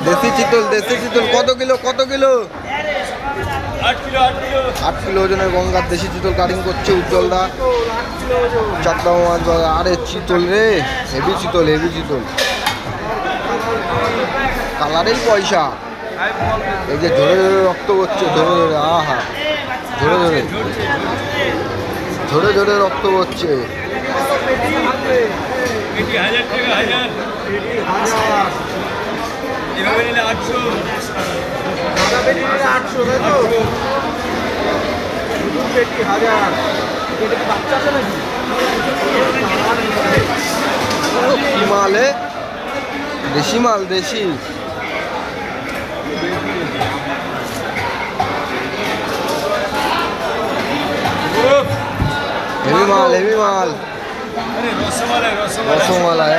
দেশি চিতল কত কিলো 8 কিলো ওজনের গঙ্গার দেশি চিতল কাটিং করছে উজ্জ্বলদা। চাকদা মাছ বাজার। আরে চিতল রে, হেভি চিতল কালারেই পয়সা। এই যে ধরে ধরে রক্ত করছে, ধরে আহা ধরে রক্ত করছে। কি মালে? দেশি মাল, দেশি। হেভি মাল। রসমালাই।